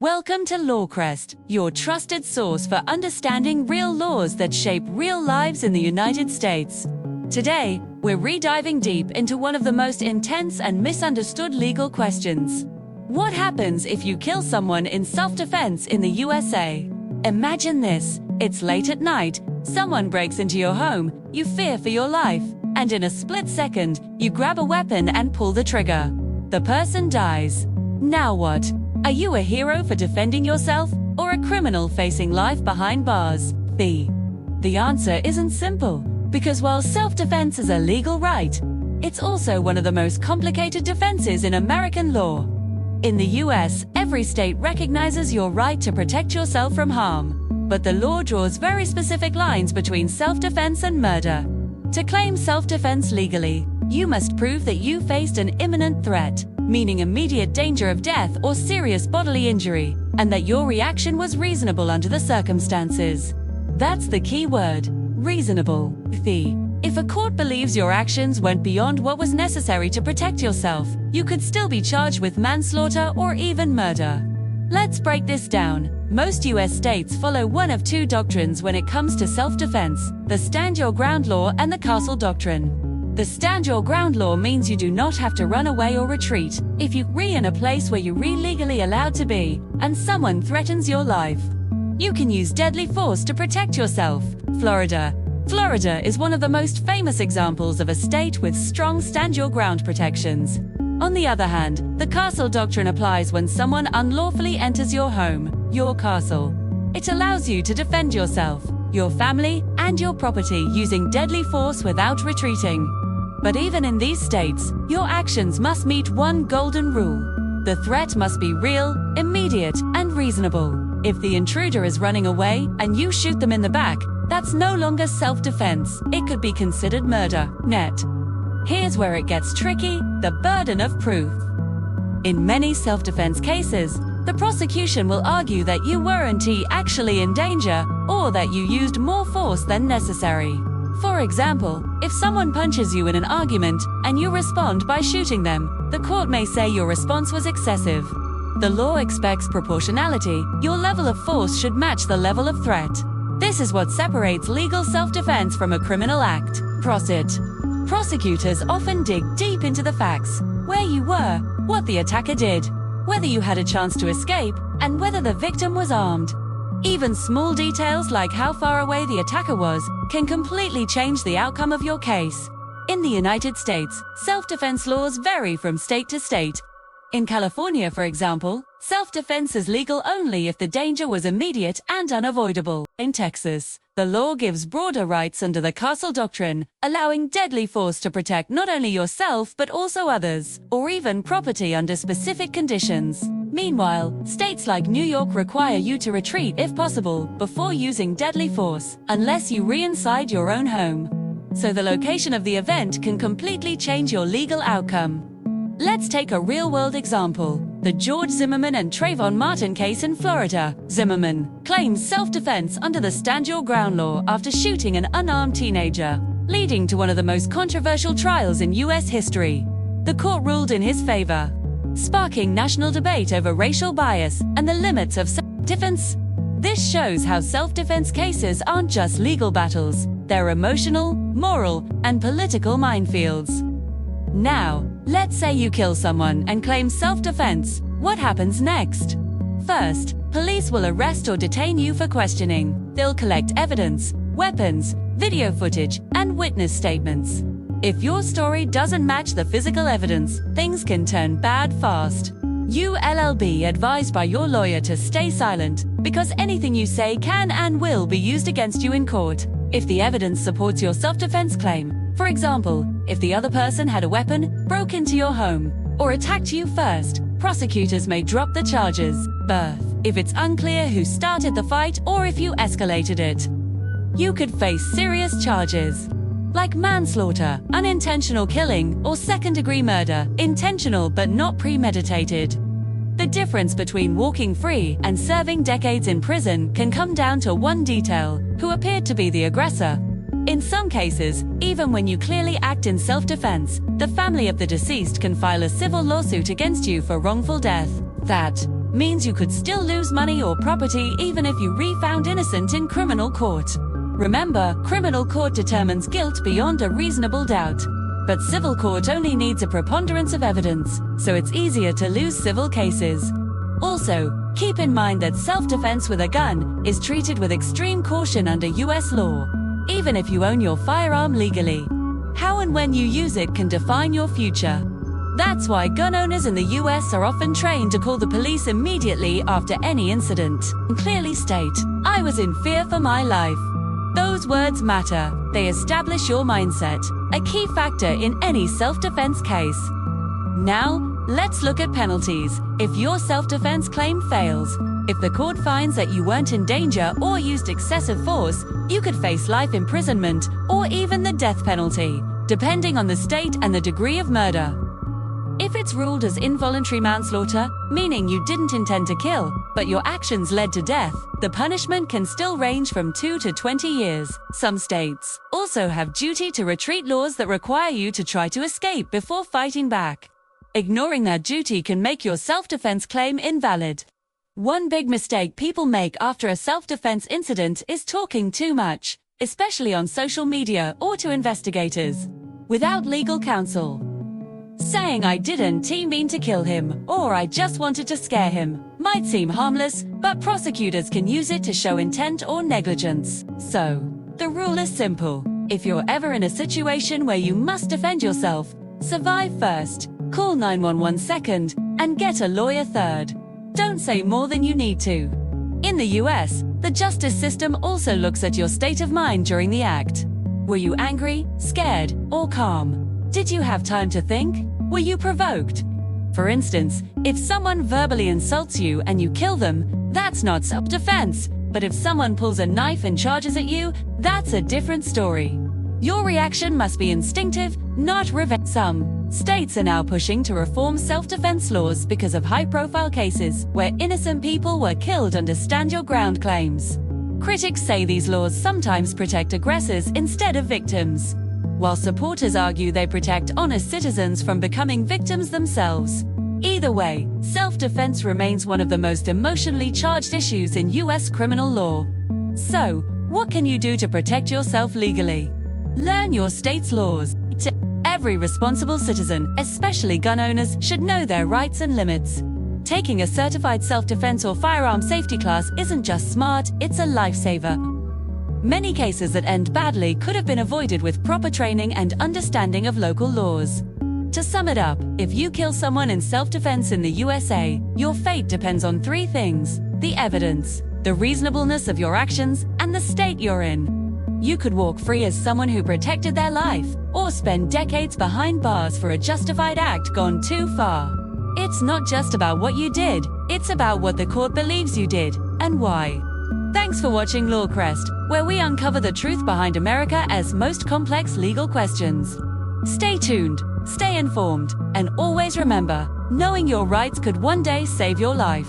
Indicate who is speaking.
Speaker 1: Welcome to Crest, your trusted source for understanding real laws that shape real lives in the United States. Today, we're re-diving deep into one of the most intense and misunderstood legal questions. What happens if you kill someone in self-defense in the USA? Imagine this. It's late at night, someone breaks into your home, you fear for your life, and in a split second, you grab a weapon and pull the trigger. The person dies. Now what? Are you a hero for defending yourself, or a criminal facing life behind bars? The answer isn't simple, because while self-defense is a legal right, it's also one of the most complicated defenses in American law. In the US, every state recognizes your right to protect yourself from harm, but the law draws very specific lines between self-defense and murder. To claim self-defense legally, you must prove that you faced an imminent threat, meaning immediate danger of death or serious bodily injury, and that your reaction was reasonable under the circumstances. That's the key word, reasonable. If a court believes your actions went beyond what was necessary to protect yourself, you could still be charged with manslaughter or even murder. Let's break this down. Most US states follow one of two doctrines when it comes to self-defense: the Stand Your Ground law and the Castle Doctrine. The Stand Your Ground law means you do not have to run away or retreat if you are in a place where you're legally allowed to be, and someone threatens your life. You can use deadly force to protect yourself. Florida is one of the most famous examples of a state with strong Stand Your Ground protections. On the other hand, the Castle Doctrine applies when someone unlawfully enters your home, your castle. It allows you to defend yourself, your family, and your property using deadly force without retreating. But even in these states, your actions must meet one golden rule. The threat must be real, immediate, and reasonable. If the intruder is running away and you shoot them in the back, that's no longer self-defense. It could be considered murder. Here's where it gets tricky: the burden of proof. In many self-defense cases, the prosecution will argue that you weren't actually in danger, or that you used more force than necessary. For example, if someone punches you in an argument and you respond by shooting them, the court may say your response was excessive. The law expects proportionality. Your level of force should match the level of threat. This is what separates legal self-defense from a criminal act. Prosecutors often dig deep into the facts: where you were, what the attacker did, whether you had a chance to escape, and whether the victim was armed. Even small details like how far away the attacker was can completely change the outcome of your case. In the United States, self-defense laws vary from state to state. In California, for example, self-defense is legal only if the danger was immediate and unavoidable. In Texas, the law gives broader rights under the Castle Doctrine, allowing deadly force to protect not only yourself but also others, or even property under specific conditions. Meanwhile, states like New York require you to retreat if possible before using deadly force, unless you reinside your own home. So the location of the event can completely change your legal outcome. Let's take a real-world example: the George Zimmerman and Trayvon Martin case in Florida. Zimmerman claims self-defense under the Stand Your Ground law after shooting an unarmed teenager, leading to one of the most controversial trials in US history. The court ruled in his favor, sparking national debate over racial bias and the limits of self-defense. This shows how self-defense cases aren't just legal battles, they're emotional, moral, and political minefields. Now, let's say you kill someone and claim self-defense. What happens next? First, police will arrest or detain you for questioning. They'll collect evidence, weapons, video footage, and witness statements. If your story doesn't match the physical evidence, things can turn bad fast. You'll be advised by your lawyer to stay silent, because anything you say can and will be used against you in court. If the evidence supports your self-defense claim, for example, if the other person had a weapon, broke into your home, or attacked you first, prosecutors may drop the charges. If it's unclear who started the fight or if you escalated it, you could face serious charges, like manslaughter, unintentional killing, or second-degree murder, intentional but not premeditated. The difference between walking free and serving decades in prison can come down to one detail: who appeared to be the aggressor. In some cases, even when you clearly act in self-defense, the family of the deceased can file a civil lawsuit against you for wrongful death. That means you could still lose money or property even if you be found innocent in criminal court. Remember, criminal court determines guilt beyond a reasonable doubt. But civil court only needs a preponderance of evidence, so it's easier to lose civil cases. Also, keep in mind that self-defense with a gun is treated with extreme caution under US law, even if you own your firearm legally. How and when you use it can define your future. That's why gun owners in the US are often trained to call the police immediately after any incident and clearly state, "I was in fear for my life." Those words matter. They establish your mindset, a key factor in any self-defense case. Now, let's look at penalties. If your self-defense claim fails, if the court finds that you weren't in danger or used excessive force, you could face life imprisonment or even the death penalty, depending on the state and the degree of murder. If it's ruled as involuntary manslaughter, meaning you didn't intend to kill, but your actions led to death, the punishment can still range from 2 to 20 years. Some states also have duty to retreat laws that require you to try to escape before fighting back. Ignoring that duty can make your self-defense claim invalid. One big mistake people make after a self-defense incident is talking too much, especially on social media or to investigators, without legal counsel. Saying "I didn't mean to kill him" or "I just wanted to scare him" might seem harmless, but prosecutors can use it to show intent or negligence. So, the rule is simple. If you're ever in a situation where you must defend yourself, survive first, call 911 second, and get a lawyer third. Don't say more than you need to. In the US, the justice system also looks at your state of mind during the act. Were you angry, scared, or calm? Did you have time to think? Were you provoked? For instance, if someone verbally insults you and you kill them, that's not self-defense. But if someone pulls a knife and charges at you, that's a different story. Your reaction must be instinctive, not revenge. Some states are now pushing to reform self-defense laws because of high-profile cases where innocent people were killed under stand-your-ground claims. Critics say these laws sometimes protect aggressors instead of victims, while supporters argue they protect honest citizens from becoming victims themselves. Either way, self-defense remains one of the most emotionally charged issues in US criminal law. So, what can you do to protect yourself legally? Learn your state's laws. Every responsible citizen, especially gun owners, should know their rights and limits. Taking a certified self-defense or firearm safety class isn't just smart, it's a lifesaver. Many cases that end badly could have been avoided with proper training and understanding of local laws. To sum it up, if you kill someone in self-defense in the USA, your fate depends on 3 things: the evidence, the reasonableness of your actions, and the state you're in. You could walk free as someone who protected their life, or spend decades behind bars for a justified act gone too far. It's not just about what you did, it's about what the court believes you did, and why. Thanks for watching Law Crest, where we uncover the truth behind America's most complex legal questions. Stay tuned, stay informed, and always remember, knowing your rights could one day save your life.